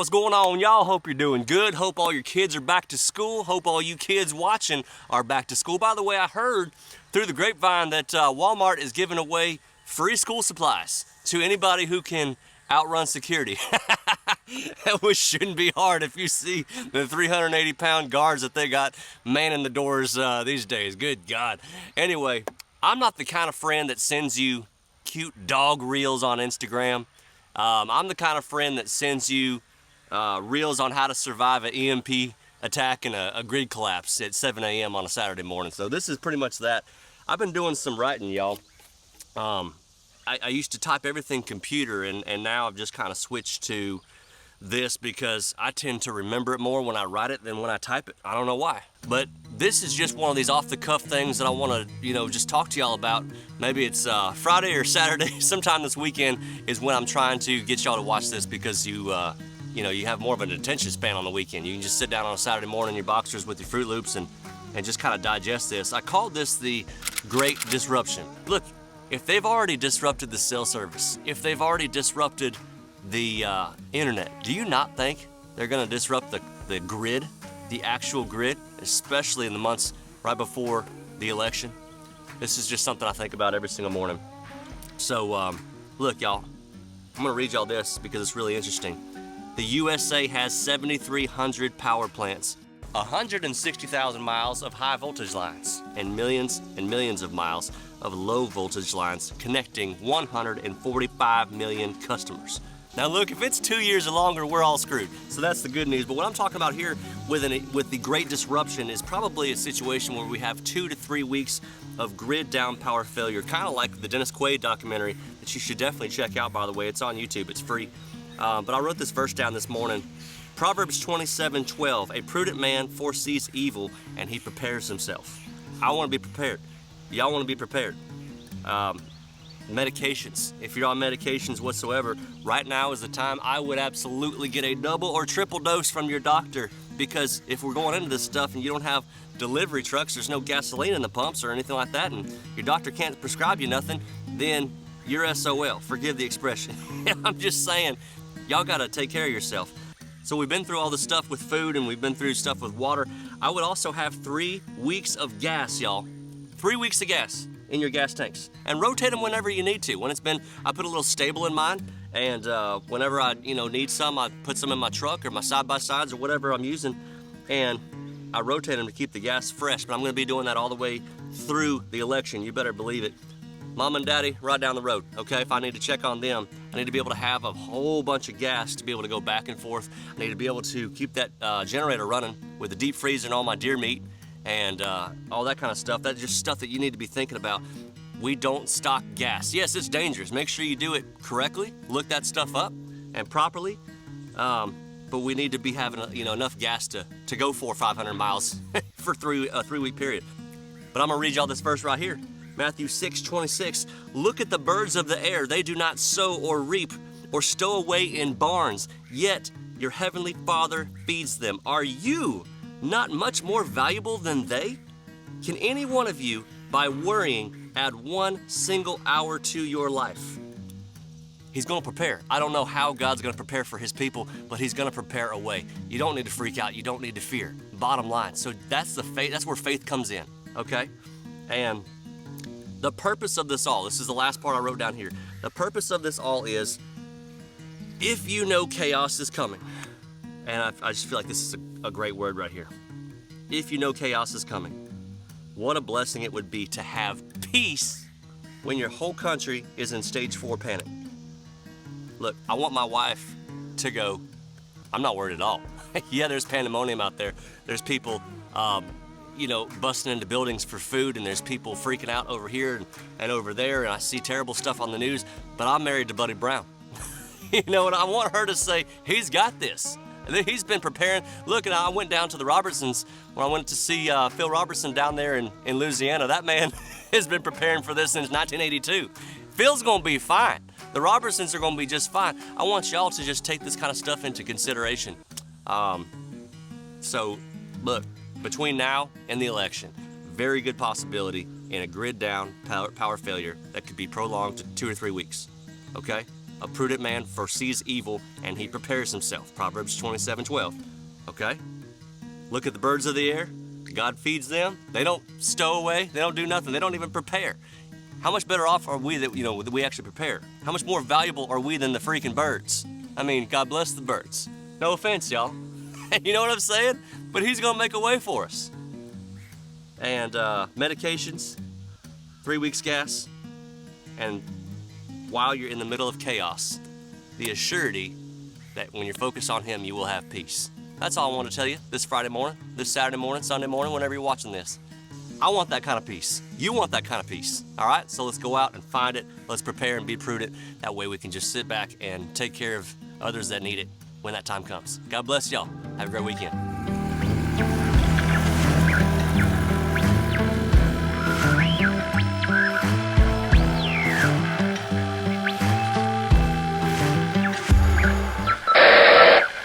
What's going on, y'all? Hope you're doing good. Hope all your kids are back to school. Hope all you kids watching are back to school. By the way, I heard through the grapevine that Walmart is giving away free school supplies to anybody who can outrun security. Which shouldn't be hard if you see the 380-pound guards that they got manning the doors these days. Good God. Anyway, I'm not the kind of friend that sends you cute dog reels on Instagram. I'm the kind of friend that sends you reels on how to survive an EMP attack and a grid collapse at 7 a.m. on a Saturday morning. So this is pretty much that. I've been doing some writing, y'all. I used to type everything computer, and now I've just kind of switched to this because I tend to remember it more when I write it than when I type it. I don't know why. But this is just one of these off-the-cuff things that I want to, just talk to y'all about. Maybe it's Friday or Saturday, sometime this weekend is when I'm trying to get y'all to watch this because you have more of an attention span on the weekend. You can just sit down on a Saturday morning in your boxers with your Fruit Loops and just kind of digest this. I called this the Great Disruption. Look, if they've already disrupted the cell service, if they've already disrupted the internet, do you not think they're going to disrupt the grid, the actual grid, especially in the months right before the election? This is just something I think about every single morning. So look, y'all, I'm going to read y'all this because it's really interesting. The USA has 7,300 power plants, 160,000 miles of high voltage lines, and millions of miles of low voltage lines connecting 145 million customers. Now look, if it's 2 years or longer, we're all screwed. So that's the good news. But what I'm talking about here with the Great Disruption is probably a situation where we have 2 to 3 weeks of grid down power failure, kind of like the Dennis Quay documentary that you should definitely check out, by the way. It's on YouTube, it's free. But I wrote this verse down this morning. Proverbs 27:12, a prudent man foresees evil and he prepares himself. I want to be prepared. Y'all want to be prepared. Medications. If you're on medications whatsoever, right now is the time I would absolutely get a double or triple dose from your doctor, because if we're going into this stuff and you don't have delivery trucks, there's no gasoline in the pumps or anything like that, and your doctor can't prescribe you nothing, then you're SOL. Forgive the expression. I'm just saying, y'all gotta take care of yourself. So we've been through all this stuff with food and we've been through stuff with water. I would also have 3 weeks of gas, y'all. 3 weeks of gas in your gas tanks, and rotate them whenever you need to. When it's been, I put a little stable in mine, and whenever I need some, I put some in my truck or my side-by-sides or whatever I'm using, and I rotate them to keep the gas fresh. But I'm gonna be doing that all the way through the election, you better believe it. Mom and Daddy, right down the road, okay? If I need to check on them, I need to be able to have a whole bunch of gas to be able to go back and forth. I need to be able to keep that generator running with the deep freezer and all my deer meat and all that kind of stuff. That's just stuff that you need to be thinking about. We don't stock gas. Yes, it's dangerous. Make sure you do it correctly. Look that stuff up and properly. But we need to be having enough gas to go 400 or 500 miles for a 3-week period. But I'm gonna read y'all this verse right here. Matthew 6:26. Look at the birds of the air. They do not sow or reap or stow away in barns, yet your heavenly Father feeds them. Are you not much more valuable than they? Can any one of you, by worrying, add 1 single hour to your life? He's gonna prepare. I don't know how God's gonna prepare for his people, but he's gonna prepare a way. You don't need to freak out. You don't need to fear. Bottom line. So that's the faith. That's where faith comes in, okay? And the purpose of this all, this is the last part I wrote down here. The purpose of this all is, if you know chaos is coming, and I just feel like this is a great word right here. If you know chaos is coming, what a blessing it would be to have peace when your whole country is in stage 4 panic. Look, I want my wife to go, I'm not worried at all. Yeah, there's pandemonium out there. There's people busting into buildings for food, and there's people freaking out over here and over there, and I see terrible stuff on the news, but I'm married to Buddy Brown. And I want her to say, he's got this. He's been preparing. Look, and I went down to the Robertsons when I went to see Phil Robertson down there in Louisiana. That man has been preparing for this since 1982. Phil's gonna be fine. The Robertsons are gonna be just fine. I want y'all to just take this kind of stuff into consideration. So, look, between now and the election, very good possibility in a grid down power failure that could be prolonged to 2 or 3 weeks, okay? A prudent man foresees evil and he prepares himself. Proverbs 27:12. Okay? Look at the birds of the air. God feeds them. They don't stow away. They don't do nothing. They don't even prepare. How much better off are we that we actually prepare? How much more valuable are we than the freaking birds? I mean, God bless the birds. No offense, y'all. You know what I'm saying? But he's gonna make a way for us. And medications, 3 weeks gas, and while you're in the middle of chaos, the assurity that when you're focused on him, you will have peace. That's all I want to tell you this Friday morning, this Saturday morning, Sunday morning, whenever you're watching this. I want that kind of peace. You want that kind of peace. All right? So let's go out and find it. Let's prepare and be prudent. That way we can just sit back and take care of others that need it when that time comes. God bless y'all. Have a great weekend.